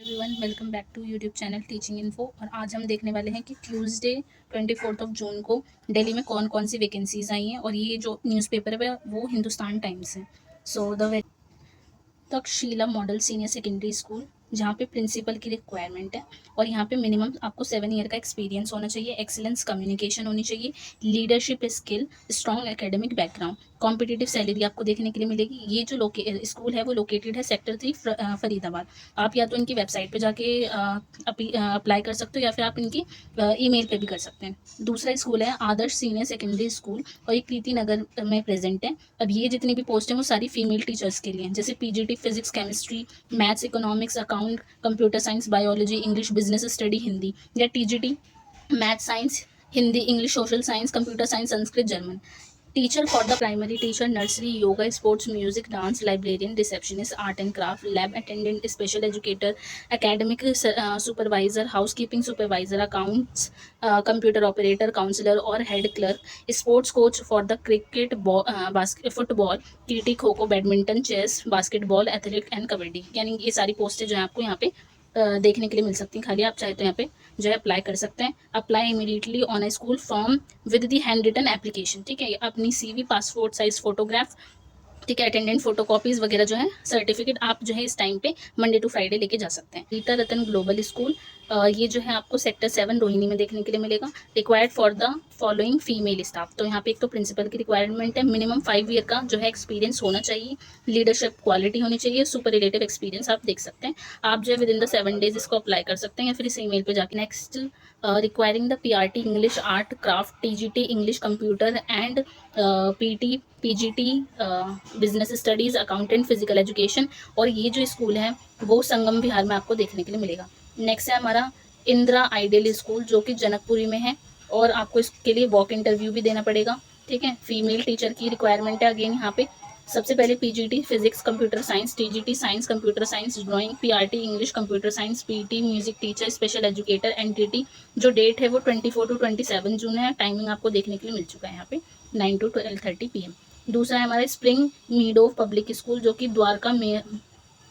Everyone, welcome back to YouTube channel teaching info. और आज हम देखने वाले हैं कि ट्यूसडे 24 जून को दिल्ली में कौन कौन सी वैकेंसीज आई हैं। और ये जो न्यूज़पेपर है वो हिंदुस्तान टाइम्स है। So the Takshashila model senior secondary school, जहाँ पे प्रिंसिपल की रिक्वायरमेंट है। और यहाँ पे मिनिमम आपको 7 ईयर का एक्सपीरियंस होना चाहिए, एक्सीलेंस कम्युनिकेशन होनी चाहिए, leadership skill, strong academic background. Competitive salary आपको देखने के लिए मिलेगी। ये जो स्कूल है वो लोकेटेड है सेक्टर 3 फरीदाबाद। आप या तो इनकी वेबसाइट पे जाके अप्लाई कर सकते हो या फिर आप इनकी ईमेल पे भी कर सकते हैं। दूसरा स्कूल है आदर्श सीनियर सेकेंडरी स्कूल, और ये प्रीति नगर में प्रेजेंट है। अब ये जितनी भी पोस्ट हैं वो सारी फीमेल टीचर्स के लिए हैं, जैसे PGT physics chemistry maths economics account computer science biology English business study Hindi, या TGT maths science Hindi English social science computer science Sanskrit German. Teacher for the primary teacher nursery yoga sports music dance librarian receptionist art and craft lab attendant special educator academic supervisor housekeeping supervisor accounts computer operator counsellor और head clerk. Sports coach for the cricket football TT kho kho badminton chess basketball athletic and kabaddi. यानी ये सारी पोस्टें जो है आपको यहाँ पे देखने के लिए मिल सकती हैं। खाली आप चाहे तो यहाँ पे जो है अप्लाई कर सकते हैं। Apply immediately on a school form with the handwritten application. ठीक है, अपनी सीवी पासपोर्ट साइज फोटोग्राफ, ठीक है, अटेंडेंट फोटो कॉपीज वगैरह जो है सर्टिफिकेट आप जो है इस टाइम पे मंडे टू फ्राइडे लेके जा सकते हैं। रीता रतन ग्लोबल स्कूल, ये जो है आपको सेक्टर 7 रोहिणी में देखने के लिए मिलेगा। Required for the following female staff, तो यहाँ पे एक तो प्रिंसिपल की रिक्वायरमेंट है, मिनिमम 5 ईयर का जो है एक्सपीरियंस होना चाहिए, लीडरशिप क्वालिटी होनी चाहिए, सुपर रिलेटिव एक्सपीरियंस आप देख सकते हैं। आप जो है विद इन द 7 डेज इसको अप्लाई कर सकते हैं या फिर इस ईमेल पे जाके। Next requiring the PRT English art craft TGT English computer and PT PGT business studies accountant physical education. और ये जो स्कूल है वो संगम विहार में आपको देखने के लिए मिलेगा। नेक्स्ट है हमारा इंदिरा आइडियल स्कूल, जो कि जनकपुरी में है, और आपको इसके लिए वॉक इंटरव्यू भी देना पड़ेगा। ठीक है, फीमेल टीचर की रिक्वायरमेंट है अगेन यहाँ पे। सबसे पहले PGT physics computer science, TGT science computer science drawing, PRT English computer science, PT music teacher special educator NTT. जो डेट है वो 24 टू 27 जून है। टाइमिंग आपको देखने के लिए मिल चुका है यहाँ पे 9 to 12:30 PM। दूसरा है हमारा स्प्रिंग मीडो पब्लिक स्कूल, जो कि द्वारका में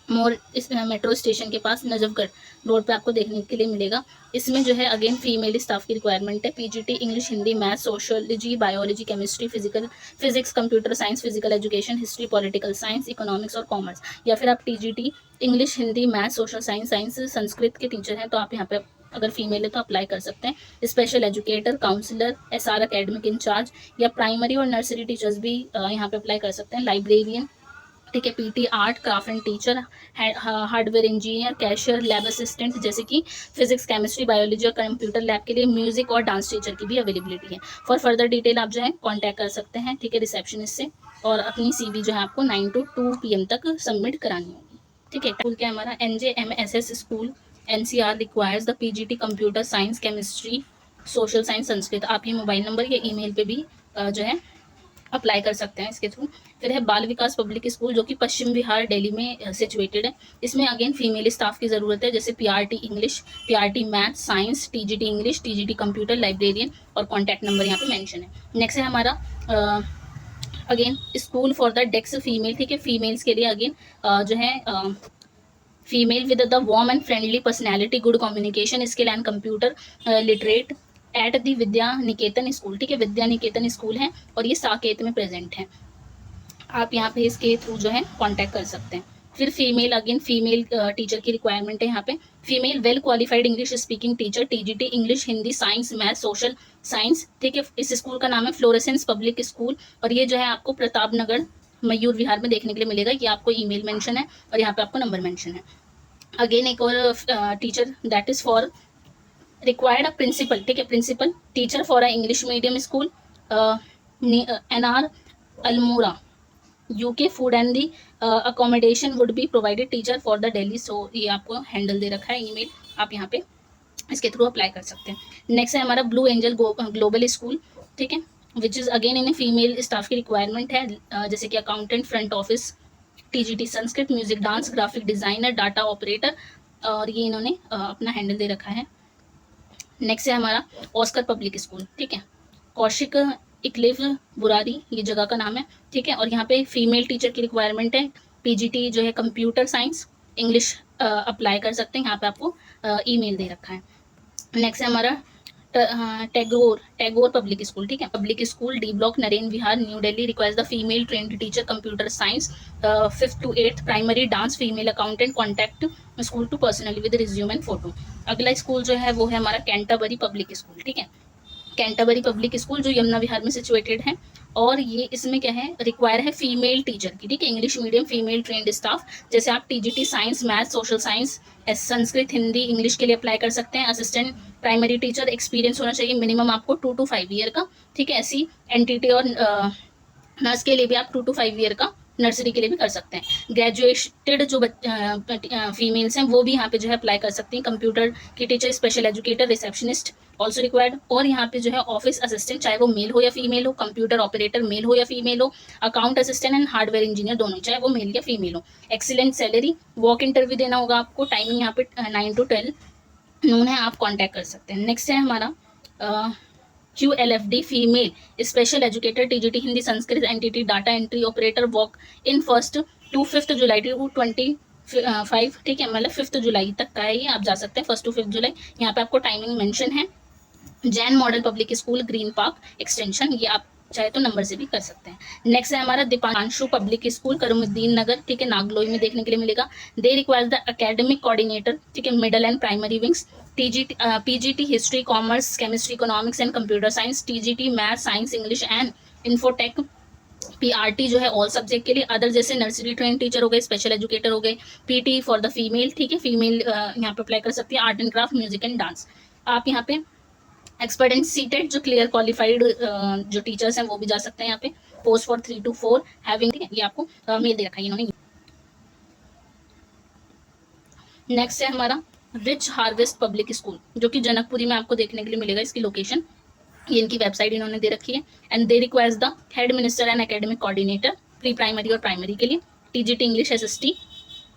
मोर इस मेट्रो स्टेशन के पास नजफगढ़ रोड पे आपको देखने के लिए मिलेगा। इसमें जो है अगेन फीमेल स्टाफ की रिक्वायरमेंट है। PGT English Hindi maths sociology biology chemistry physics computer science physical education history political science economics और कॉमर्स। या फिर आप TGT English Hindi maths social science science Sanskrit के टीचर हैं तो आप यहाँ पे अगर फीमेल है तो अप्लाई कर सकते हैं। Special educator counsellor SR academic incharge, या प्राइमरी और नर्सरी टीचर्स भी यहाँ पे अप्लाई कर सकते हैं। लाइब्रेरियन, ठीक है, PT art craft and teacher hardware engineer cashier lab assistant, जैसे कि फिजिक्स केमिस्ट्री बायोलॉजी और कंप्यूटर लैब के लिए म्यूजिक और डांस टीचर की भी अवेलेबिलिटी है। फॉर फर्दर डिटेल आप जो है कॉन्टैक्ट कर सकते हैं, ठीक है, रिसेप्शनिस्ट से। और अपनी सीवी जो है आपको 9 to 2 PM तक सबमिट करानी होगी। ठीक है, स्कूल क्या हमारा NJMSS school NCR requires the PGT computer science chemistry social science Sanskrit. आप ये मोबाइल नंबर या ईमेल पे भी जो है अप्लाई कर सकते हैं इसके थ्रू। फिर है बाल विकास पब्लिक स्कूल, जो कि पश्चिम विहार दिल्ली में सिचुएटेड है। इसमें अगेन फीमेल स्टाफ की ज़रूरत है, जैसे PRT English PRT maths science TGT English TGT computer librarian, और कॉन्टैक्ट नंबर यहाँ पे मेंशन है। नेक्स्ट है हमारा अगेन स्कूल फॉर द डेक्स फीमेल, ठीक है, फीमेल्स के लिए अगेन जो है female with the warm and friendly personality good communication skill and computer literate at the Vidya Niketan school. ठीक है, विद्या निकेतन स्कूल है और ये साकेत में प्रेजेंट है। आप यहाँ पे इसके थ्रू जो है कांटेक्ट कर सकते हैं। फिर फीमेल अगेन फीमेल टीचर की रिक्वायरमेंट है यहाँ पे। Female well qualified English speaking teacher TGT English Hindi science math social science. ठीक है, इस स्कूल का नाम है फ्लोरेसेंस पब्लिक स्कूल, और ये जो है आपको प्रताप नगर मयूर विहार में देखने के लिए मिलेगा। ये आपको ईमेल मेंशन है और यहाँ पे आपको नंबर मेंशन है। अगेन एक और teacher that is for required a principal, ठीक है, principal teacher for a English medium school NR Almora UK food and the accommodation would be provided teacher for the Delhi. So ये आपको हैंडल दे रखा है email, आप यहाँ पे इसके थ्रू अप्लाई कर सकते हैं। नेक्स्ट है हमारा ब्लू एंजल ग्लोबल स्कूल, ठीक है, which is again in female staff की रिक्वायरमेंट है, जैसे कि accountant front office TGT Sanskrit music dance graphic designer data operator, और ये इन्होंने अपना हैंडल दे रखा है। नेक्स्ट है हमारा ऑस्कर पब्लिक स्कूल, ठीक है, कौशिक इकलिफ बुरारी ये जगह का नाम है। ठीक है, और यहाँ पे फीमेल टीचर की रिक्वायरमेंट है। पीजीटी जो है कंप्यूटर साइंस इंग्लिश अप्लाई कर सकते हैं। यहाँ पे आपको ईमेल दे रखा है। नेक्स्ट है हमारा टैगोर पब्लिक स्कूल, ठीक है। Public school, D block, Naren Vihar, New Delhi, requires the female trained teacher computer science 5th to 8th primary dance, female accountant, contact school to personally with resume and photo. अगला school जो है वो है हमारा कैंटरबरी पब्लिक स्कूल, ठीक है। Canterbury public school जो यमुना विहार में सिचुएटेड है, और ये इसमें क्या है, रिक्वायर है फीमेल टीचर की, ठीक है। English medium female trend staff, जैसे आप TGT science, math, social science, Sanskrit, Hindi, English के लिए अप्लाई कर सकते हैं। असिस्टेंट प्राइमरी टीचर, एक्सपीरियंस होना चाहिए मिनिमम आपको 2 to 5 ईयर का, ठीक है। ऐसी एनटीटी और नर्स के लिए भी आप 2 to 5 ईयर का, नर्सरी के लिए भी कर सकते हैं। ग्रेजुएटेड जो फीमेल्स हैं वो भी यहाँ पे जो है अप्लाई कर सकती हैं। कंप्यूटर की teacher, special educator, receptionist also required. और यहाँ पे जो है ऑफिस असिस्टेंट, चाहे वो मेल हो या फीमेल हो, कंप्यूटर ऑपरेटर मेल हो या फीमेल हो, account assistant and hardware engineer दोनों, चाहे वो मेल या फीमेल हो। एक्सीलेंट सैलरी, वॉक इंटरव्यू देना होगा आपको, टाइमिंग यहाँ पे 9 to 12 नून है, आप कॉन्टैक्ट कर सकते हैं। नेक्स्ट है हमारा QLFD female special educator, TGT Hindi, Sanskrit, NTT, data entry operator, walk in 1st to 5th जुलाई टू 25, ठीक है। मतलब 5th जुलाई तक का है ये, आप जा सकते हैं 1st to 5th जुलाई। यहाँ पे आपको टाइमिंग मेंशन है। Jain model public school, green park extension, ये आप चाहे तो नंबर से भी कर सकते हैं। नेक्स्ट है हमारा दीपांशु पब्लिक स्कूल, करीमुद्दीन नगर, ठीक है, नागलोई में देखने के लिए मिलेगा। They require the academic coordinator, ठीक है, middle and primary wings, PGT history, commerce, chemistry, economics and computer science, TGT math, science, English and infotech, PRT जो है ऑल सब्जेक्ट के लिए। अदर जैसे नर्सरी ट्रेन टीचर हो गए, स्पेशल एजुकेटर हो गए, पीटी फॉर द फीमेल, ठीक है, फीमेल यहाँ पे अप्लाई कर सकती है। Art and craft, music and dance. आप यहाँ पे एक्सपर्ट एंड सीटेड जो क्लियर क्वालिफाइड जो टीचर्स हैं वो भी जा सकते हैं यहाँ पे। पोस्ट फॉर 3 to 4 हैविंग, ठीक है, ये आपको मेल दे रखा है इन्होंने। नेक्स्ट है हमारा रिच हार्वेस्ट पब्लिक स्कूल, जो कि जनकपुरी में आपको देखने के लिए मिलेगा। इसकी लोकेशन, ये इनकी वेबसाइट इन्होंने दे रखी है। And they requires the head minister and academic coordinator, pre primary और प्राइमरी के लिए, TGT English SST,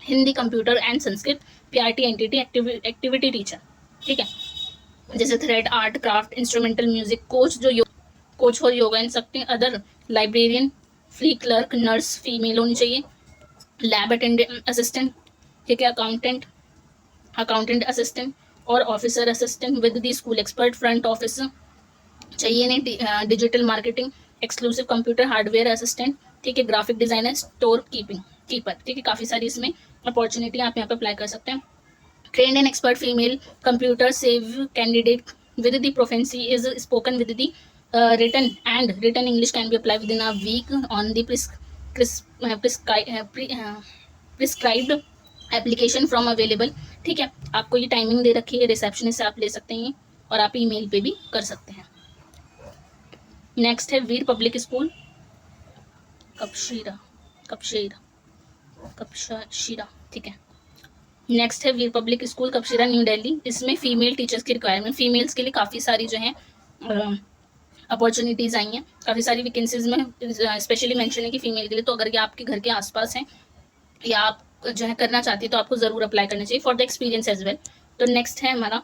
Hindi, computer and Sanskrit, PRT NTT, activity teacher, ठीक है, जैसे thread, art, craft, instrumental music, coach जो कोच फॉर योगा इन सकते हैं। Other librarian, free clerk, nurse female होनी चाहिए, लैब अटेंडेंट असिस्टेंट, ठीक है, अकाउंटेंट असिस्टेंट और officer assistant with the school expert, front office चाहिए नहीं, digital marketing, exclusive computer hardware assistant, ठीक है, ग्राफिक डिजाइनर, स्टोर कीपर, ठीक है। काफ़ी सारी इसमें अपॉर्चुनिटी आप यहाँ पे अप्लाई कर सकते हैं। Trained and expert female computer save candidate with the proficiency is spoken with the written English can be applied within a week on the prescribed application from available, ठीक है। आपको ये टाइमिंग दे रखी है, रिसेप्शनिस्ट से आप ले सकते हैं और आप ईमेल पे भी कर सकते हैं। नेक्स्ट है वीर पब्लिक स्कूल, कपशीरा, ठीक है। नेक्स्ट है वीर पब्लिक स्कूल, कपशिरा, न्यू दिल्ली। इसमें फीमेल टीचर्स की रिक्वायरमेंट, फीमेल्स के लिए काफ़ी सारी जो है अपॉर्चुनिटीज़ आई हैं, काफ़ी सारी वैकेंसीज में स्पेशली मेंशन है कि फीमेल के लिए। तो अगर ये आपके घर के आसपास हैं या आप जो है करना चाहती है तो आपको ज़रूर अप्लाई करना चाहिए for the experience as well. तो नेक्स्ट है हमारा,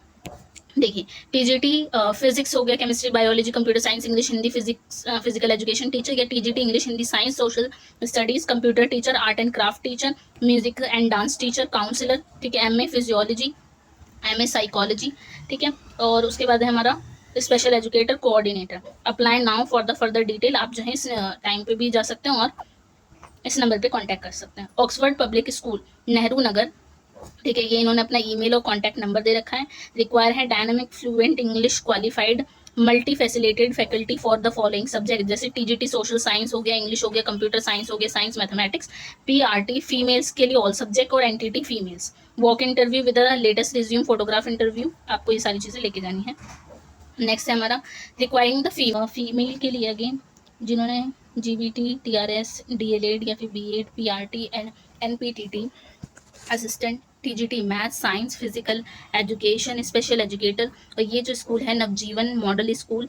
देखिए, टीजीटी फिजिक्स हो गया, chemistry, biology, computer science, English, Hindi, physical education teacher, या TGT English, Hindi, science, social studies, computer teacher, art and craft teacher, music and dance teacher, counsellor, ठीक है, MA physiology, MA psychology, ठीक है। और उसके बाद है हमारा special educator coordinator. Apply now for the further detail, आप जो है इस टाइम पे भी जा सकते हैं और इस नंबर पे कांटेक्ट कर सकते हैं। Oxford public school, Nehru Nagar, ठीक है, ये इन्होंने अपना ईमेल और कांटेक्ट नंबर दे रखा है। रिक्वायर है dynamic fluent English qualified multi facilitated faculty for the following subject, जैसे टीजीटी सोशल साइंस हो गया, इंग्लिश हो गया, कंप्यूटर साइंस हो गया, साइंस मैथमेटिक्स, पीआरटी फीमेल्स के लिए ऑल सब्जेक्ट और NTT females. Walk interview with the latest resume, photograph interview, आपको ये सारी चीज़ें लेके जानी है। नेक्स्ट है हमारा रिक्वायरिंग द फीमेल के लिए अगेन, जिन्होंने जीबीटी, टीआरएस, डीएलएड या फिर BEd, PRT and NPTT assistant, TGT math, science, physical education, special educator. और ये जो स्कूल है Navjeevan model school,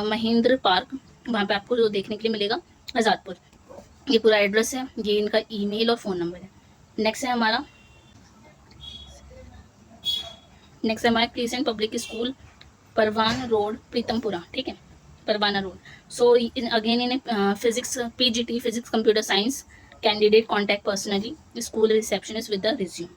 Mahendra park, वहाँ पे आपको जो देखने के लिए मिलेगा आज़ादपुर। ये पूरा एड्रेस है, ये इनका ईमेल और फ़ोन नंबर है। नेक्स्ट है हमारा क्रिसेंट पब्लिक स्कूल, परवान रोड, प्रीतमपुरा, ठीक है, परवाना रोड। सो अगेन इन्हें physics, PGT physics, computer science, Candidate contact personally school receptionist with the resume.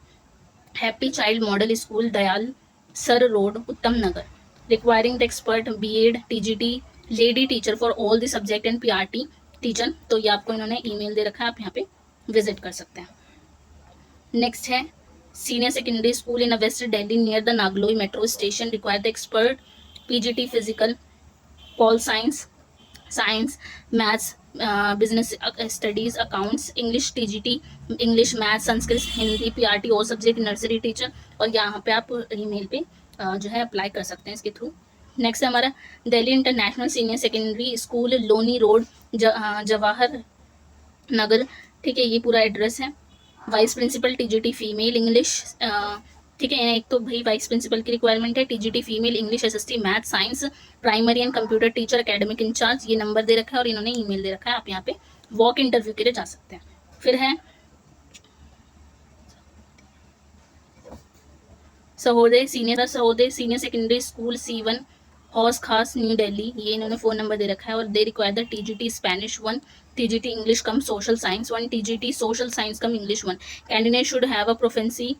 Happy Child Model School, Dayal Sir Road, Uttam Nagar, requiring the expert B.Ed, TGT, lady teacher for all the subject and PRT teacher. तो ये आपको इन्होंने email दे रखा है, आप यहाँ पे visit कर सकते हैं. नेक्स्ट है senior secondary school in West Delhi near the Nangloi metro station, require the expert PGT physical, pol science, maths, business studies, accounts, English TGT, English, maths, Sanskrit, Hindi, PRT और सब्जेक्ट, नर्सरी टीचर. और यहाँ पे आप ईमेल पे जो है अप्लाई कर सकते हैं इसके थ्रू. नेक्स्ट है हमारा Delhi international senior secondary school, Loni road, Jawahar Nagar. ठीक है, ये पूरा एड्रेस है. Vice principal TGT female English. ठीक है, एक तो भाई वाइस प्रिंसिपल की रिक्वायरमेंट है, TGT female English, SST math science, primary and computer teacher, academic in charge. ये नंबर दे रखा है और इन्होंने ईमेल दे रखा है, आप यहाँ पे वॉक इंटरव्यू के लिए जा सकते हैं. फिर है Sahodaya senior secondary school C1 हौस खास न्यू दिल्ली. ये इन्होंने फ़ोन नंबर दे रखा है और they require the TGT Spanish 1, TGT English come social science 1, TGT social science come English 1. Candidate should have a proficiency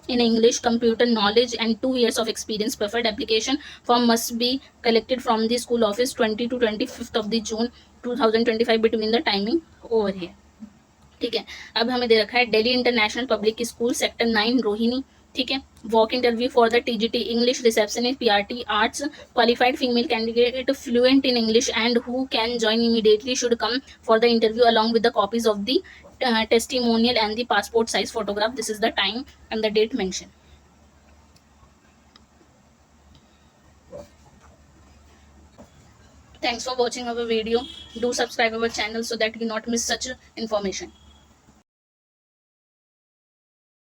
in English, computer knowledge and 2 years of experience preferred. Application form must be collected from the school office 20 to 25th of the June 2025 between the timing over here. ठीक है, अब हमें दे रखा है Delhi international public school sector 9 Rohini. ठीक है, walk interview for the TGT English receptionist PRT arts, qualified female candidate fluent in English and who can join immediately should come for the interview along with the copies of the testimonial and the passport size photograph. This is the time and the date mentioned. Thanks for watching our video. Do subscribe our channel so that you not miss such information.